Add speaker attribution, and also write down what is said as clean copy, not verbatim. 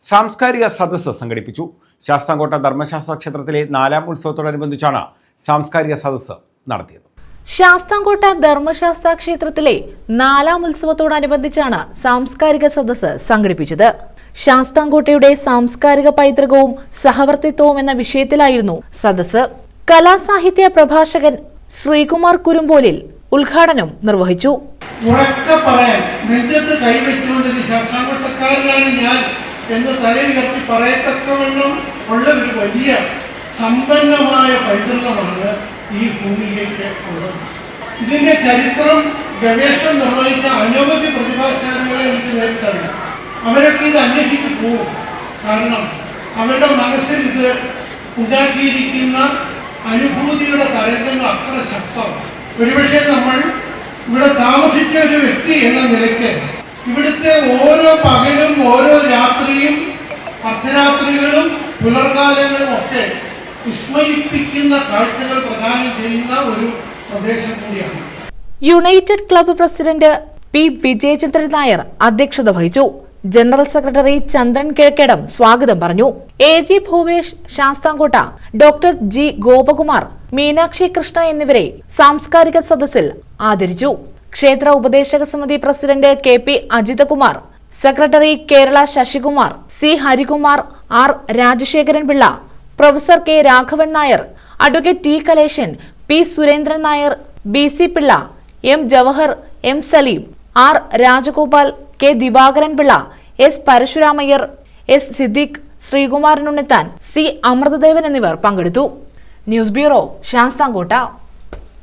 Speaker 1: സാംസ്കാരിക സദസ്സ് സംഘടിപ്പിച്ചു. ശാസ്താംകോട്ട ധർമ്മശാസ്ത്ര ക്ഷേത്രത്തിലെ 4ാം ഉത്സവത്തോടനുബന്ധിച്ചാണ് സാംസ്കാരിക സദസ്സ് നടത്തിയത്.
Speaker 2: ശാസ്താംകോട്ട ധർമ്മശാസ്ത്ര ക്ഷേത്രത്തിലെ 4ാം ഉത്സവത്തോടനുബന്ധിച്ചാണ് സാംസ്കാരിക സദസ്സ് സംഘടിപ്പിച്ചത്. ശാസ്താംകോട്ടയുടെ സാംസ്കാരിക പൈതൃകവും സഹവർത്തിത്വവും എന്ന വിഷയത്തിലായിരുന്നു സദസ്സ്. കലാസാഹിത്യ പ്രഭാഷകൻ ശ്രീകുമാർ കുരുമ്പോലിൽ ഉദ്ഘാടനം നിർവഹിച്ചു.
Speaker 3: ശാസ്താംകോട്ടക്കാരനാണ് ഞാൻ എന്ന് തലയുയർത്തി പറയത്തക്കവണ്ണം ഉള്ള ഒരു വലിയ സമ്പന്നമായ പൈതൃകമാണ് ഈ ഭൂമിയിലേക്ക് ഉള്ളത്. ഇതിന്റെ ചരിത്രം ഗവേഷണം നിർവഹിച്ച അനവധി പ്രതിഭാശാലികളെ എനിക്ക് നേരിട്ടറിയാം. അവരൊക്കെ ഇത് അന്വേഷിച്ചു പോകും. കാരണം അവരുടെ മനസ്സിൽ ഇത് ഉണ്ടാക്കിയിരിക്കുന്ന അനുഭൂതിയുടെ തരംഗങ്ങൾ അത്ര ശക്തമാണ്. ഒരുപക്ഷെ നമ്മൾ ഇവിടെ താമസിച്ച ഒരു വ്യക്തി എന്ന നിലയ്ക്ക് ഇവിടുത്തെ ഓരോ പകലും ഓരോ രാത്രിയും അർദ്ധരാത്രികളും പുലർകാലങ്ങളും ഒക്കെ വിസ്മയിപ്പിക്കുന്ന കാഴ്ചകൾ പ്രദാനം ചെയ്യുന്ന ഒരു പ്രദേശം കൂടിയാണ്.
Speaker 2: United club president P Vijayachandran Nair അധ്യക്ഷത വഹിച്ചു. ജനറൽ സെക്രട്ടറി ചന്ദ്രൻ കിഴക്കേടം സ്വാഗതം പറഞ്ഞു. A G Bhuvesh Sasthamkotta, doctor G Gopakumar, Meenakshi Krishna എന്നിവരെ സാംസ്കാരിക സദസ്സിൽ ആദരിച്ചു. ക്ഷേത്ര ഉപദേശക സമിതി president K P Ajithakumar, secretary Kerala Sasikumar, C Harikumar, R Rajasekharan Pillai, professor K Raghavan Nair, advocate T Kaleshan, P Surendran Nair, B C Pillai, M Jawahar, M Saleem, R Rajagopal, K Divakaran Pillai, S പരശുരാമയ്യർ, S Siddique, Sreekumaran Unnithan, C Amrithadevan എന്നിവർ പങ്കെടുത്തു. News bureau, Sasthamkotta.